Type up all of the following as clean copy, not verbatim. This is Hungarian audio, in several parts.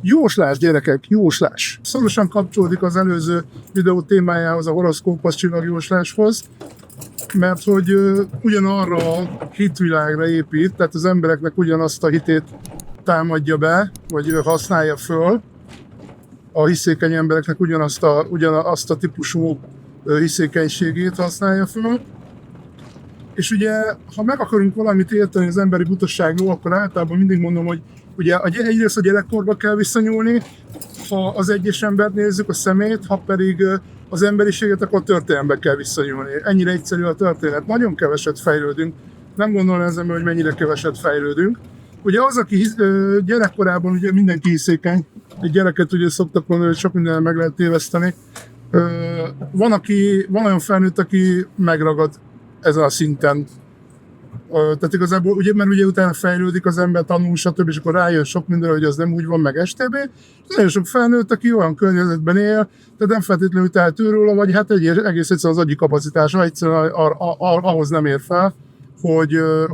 Jóslás, gyerekek, jóslás. Szorosan kapcsolódik az előző videó témájához, a horoszkópos csillagjósláshoz, mert hogy ugyanarra a hitvilágra épít, tehát az embereknek ugyanazt a hitét támadja be, vagy használja föl, a hiszékeny embereknek ugyanazt a típusú hiszékenységét használja föl. És ugye, ha meg akarunk valamit érteni az emberi butaságról, akkor általában mindig mondom, hogy ugye egyrészt a gyerekkorba kell visszanyúlni, ha az egyes embert nézzük, a szemét, ha pedig az emberiséget, akkor a történelembe kell visszanyúlni. Ennyire egyszerű a történet. Nagyon keveset fejlődünk. Nem gondolom az ember, hogy mennyire keveset fejlődünk. Ugye az, aki gyerekkorában ugye mindenki hiszékeny, egy gyereket ugye szoktak mondani, hogy sok mindenen meg lehet téveszteni. Van olyan felnőtt, aki megragad ezen a szinten. Tehát igazából, ugye, mert ugye utána fejlődik az ember, tanul, stb. És akkor rájön sok mindenre, hogy az nem úgy van, meg STB. Nagyon sok felnőtt, aki olyan környezetben él, tehát nem feltétlenül tehet róla, vagy hát egész egyszerűen az agyi kapacitása egyszerűen ahhoz nem ér fel,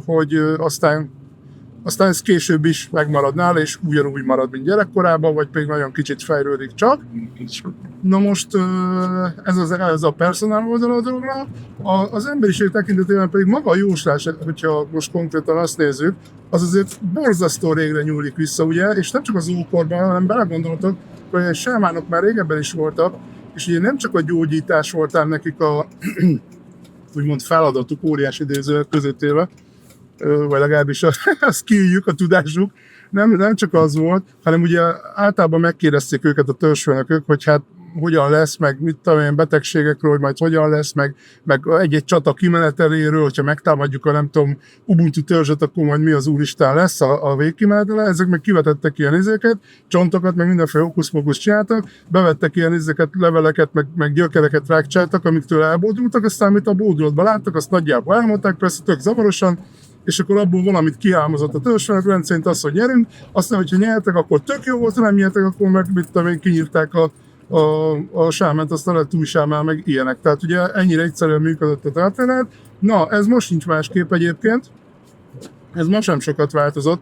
hogy aztán ez később is megmarad nála, és ugyanúgy marad, mint gyerekkorában, vagy pedig nagyon kicsit fejlődik csak. Na most ez a personál oldala a dologra. Az emberiség tekintetében pedig maga a jóslás, hogyha most konkrétan azt nézzük, az azért borzasztó régre nyúlik vissza, ugye, és nem csak az ókorban, hanem belegondoltok, hogy a sámánok már régebben is voltak, és ugye nem csak a gyógyítás voltál nekik a úgymond feladatuk, óriási idézőek között élve, vagy legalábbis a skilljük, a tudásuk, nem csak az volt, hanem ugye általában megkérdezték őket a törzsfőnökök, hogy hát hogyan lesz, meg mit tudom én, betegségekről, hogy majd hogyan lesz, meg egy-egy csata kimeneteléről, hogyha megtámadjuk a nem tudom Ubuntu törzset, akkor majd mi az úristen lesz a végkimenetele. Ezek meg kivetettek ilyen izéket, csontokat, meg mindenféle okusz-mokusz csináltak, bevettek ilyen izéket, leveleket, meg gyökereket rákcsáltak, amiktől elbódultak, aztán amit a bódulatban láttak, azt nagyjából elmondták, persze tök zavarosan, és akkor abból valamit kiálmozott a törzsfőnök, rendszerint azt, hogy nyerünk, aztán, hogyha nyertek, akkor tök jó volt, ha nem nyertek, akkor meg mit tudom én, kinyírták a sámánt, aztán lett új sámán, meg ilyenek. Tehát ugye ennyire egyszerűen működött a történet. Na, ez most nincs másképp egyébként. Ez ma sem sokat változott.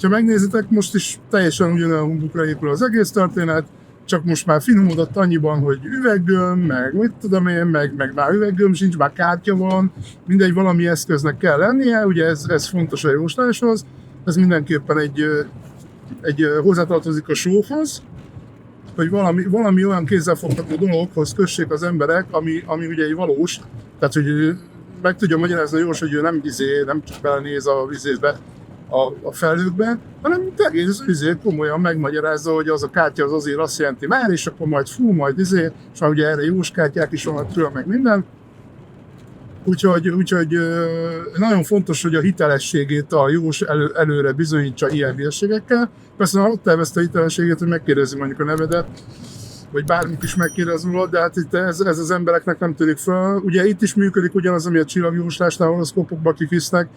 Ha megnézitek, most is teljesen ugyanolyan humbukra épül az egész történet, csak most már finomodott annyiban, hogy üveggömb, meg mit tudom én, meg már üveggömb sincs, már kártya van, mindegy, valami eszköznek kell lennie, ugye ez fontos a jósláshoz, ez mindenképpen egy hozzátartozik a showhoz, hogy valami olyan kézzelfogható dologhoz kössék az emberek, ami ugye egy valós, tehát hogy meg tudja magyarázni a jós, hogy ő nem csak belenéz a vizébe, a felhőkbe, hanem egész komolyan megmagyarázza, hogy az a kártya az azért azt jelenti már, és akkor majd és már ugye erre jós kártyák is vannak tőle, meg minden. Úgyhogy nagyon fontos, hogy a hitelességét a jós előre bizonyítsa ilyen hírségekkel. Persze, ha ott elveszte a hitelességét, hogy megkérdezi mondjuk a nevedet, vagy bármit is megkérdez róla, de hát itt ez az embereknek nem tűnik fel. Ugye itt is működik ugyanaz, ami a csillagjóslásnál, horoszkópokban akik hisznek,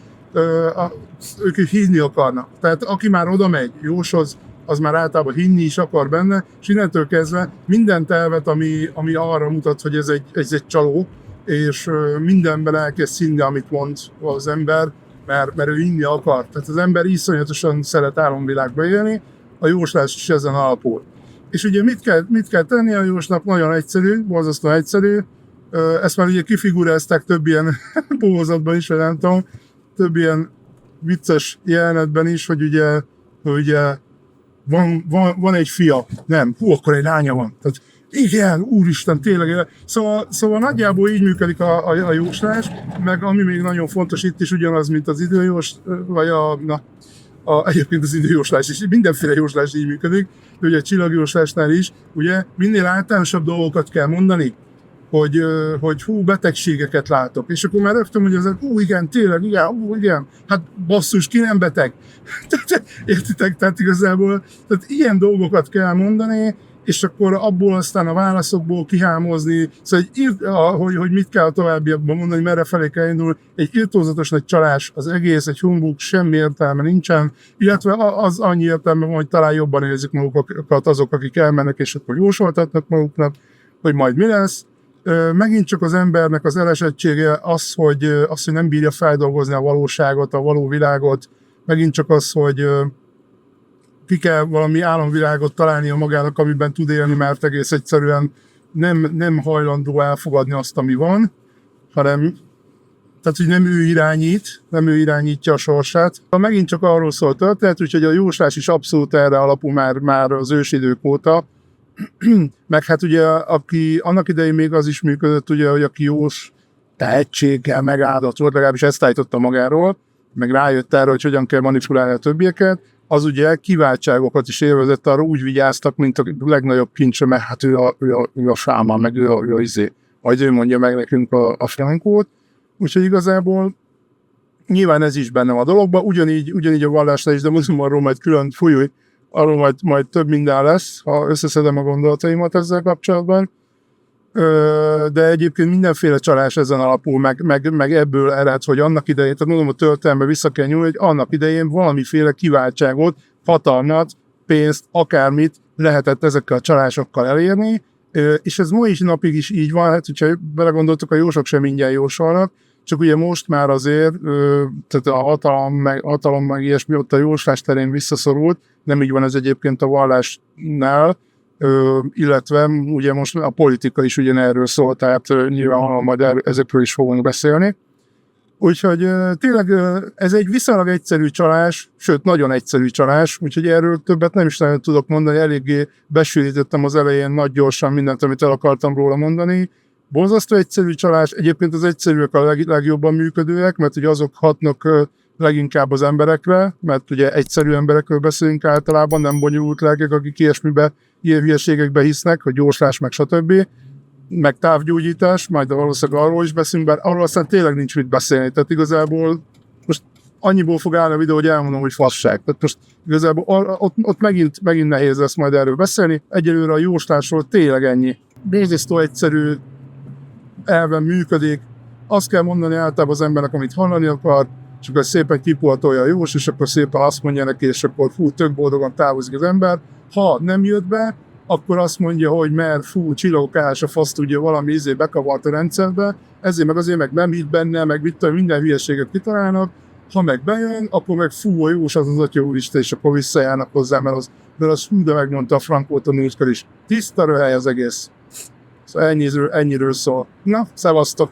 ők hinni akarnak. Tehát aki már oda megy jóshoz, az már általában hinni is akar benne, és innentől kezdve mindent elvet, ami arra mutat, hogy ez egy csaló, és mindenben elkezd hinni, amit mond az ember, mert ő hinni akar. Tehát az ember iszonyatosan szeret álomvilágba élni, a jóslás is ezen alapul. És ugye mit kell tenni a jósnak? Nagyon egyszerű, borzasztóan egyszerű. Ezt már ugye kifigurázták több ilyen bohózatban is, vagy nem tudom, több ilyen vicces jelenetben is, hogy ugye van egy fia, nem, akkor egy lánya van. Tehát igen, úristen, tényleg. Szóval nagyjából így működik a jóslás, meg ami még nagyon fontos itt is ugyanaz, mint az időjós, vagy egyébként az időjóslás is, mindenféle jóslás így működik, de ugye a csillagjóslásnál is, ugye minél általánosabb dolgokat kell mondani, hogy betegségeket látok. És akkor már rögtön mondja, hogy igen, tényleg, igen, hát basszus, ki nem beteg. Értitek? Tehát igazából ilyen dolgokat kell mondani, és akkor abból aztán a válaszokból kihámozni, szóval, hogy mit kell a továbbiakban mondani, merre felé kell indulni. Egy irtózatos nagy csalás, az egész, egy humbug, semmi értelme nincsen, illetve az annyi értelme van, hogy talán jobban érzik magukat azok, akik elmennek, és akkor jósoltatnak maguknak, hogy majd mi lesz. Megint csak az embernek az elesettsége az, hogy nem bírja feldolgozni a valóságot, a való világot, megint csak az, hogy ki kell valami álomvilágot találnia magának, amiben tud élni, mert egész egyszerűen nem hajlandó elfogadni azt, ami van, hanem tehát, hogy nem ő irányítja a sorsát. Megint csak arról szól történet, úgyhogy a jóslás is abszolút erre alapú már az ősidők óta. Meg hát ugye, aki annak idején még az is működött, ugye, hogy aki jós tehetséggel megáldott volt, legalábbis ezt állította magáról, meg rájött erre, hogy hogyan kell manipulálni a többieket, az ugye kiváltságokat is élvezett, arra úgy vigyáztak, mint a legnagyobb kincse, mert hát ő a sámán, meg ő a izé. Majd ő mondja meg nekünk a frankót. Úgyhogy igazából nyilván ez is benne van a dologban, ugyanígy a vallásnál is, de mondom arról majd külön fújj, arról majd több minden lesz, ha összeszedem a gondolataimat ezzel kapcsolatban. De egyébként mindenféle csalás ezen alapul, meg ebből ered, hogy annak idején, tehát mondom, a történelme vissza kell nyúlni, hogy annak idején valamiféle kiváltságot, hatalmat, pénzt, akármit lehetett ezekkel a csalásokkal elérni, és ez ma is napig is így van, hát hogyha belegondoltok, a jósok sem ingyen jósolnak, csak ugye most már azért, tehát a hatalom meg ilyesmi ott a jóslás terén visszaszorult, nem így van ez egyébként a vallásnál, illetve ugye most a politika is ugyanerről szól, tehát nyilvánvalóan majd ezekről is fogunk beszélni. Úgyhogy tényleg ez egy viszonylag egyszerű csalás, sőt nagyon egyszerű csalás, úgyhogy erről többet nem is nagyon tudok mondani, eléggé besűrítettem az elején nagy gyorsan mindent, amit el akartam róla mondani. Borzasztó egyszerű csalás, egyébként az egyszerűek a legjobban működőek, mert ugye azok hatnak leginkább az emberekre, mert ugye egyszerű emberekről beszélünk általában, nem bonyolult lelkek, akik ilyen hülyeségekbe hisznek, hogy jóslás, meg stb. Meg távgyógyítás, majd valószínűleg arról is beszélünk, bár arról aztán tényleg nincs mit beszélni. Tehát igazából most annyiból fog állni a videó, hogy elmondom, hogy fasság. Tehát most igazából ott megint nehéz lesz majd erről beszélni. Egyelőre a jóslásról tényleg ennyi. Borzasztó egyszerű elven működik. Azt kell mondani általában az embernek, amit hallani akar, és akkor szépen kipoltolja a jós, és akkor szépen azt mondja neki, és akkor tök boldogan távozik az ember. Ha nem jött be, akkor azt mondja, hogy mert csillogokás a fasz tudja, valami bekavart a rendszerbe, ezért meg azért meg nem hitt benne, meg minden hülyeséget kitalálnak. Ha meg bejön, akkor meg a jós az Atya Úristen, és akkor visszajárnak hozzá, mert az de megmondta a Frankót a múltkor is. Tiszta röhely az egész. Szóval ennyiről szól. Na, szevasztok!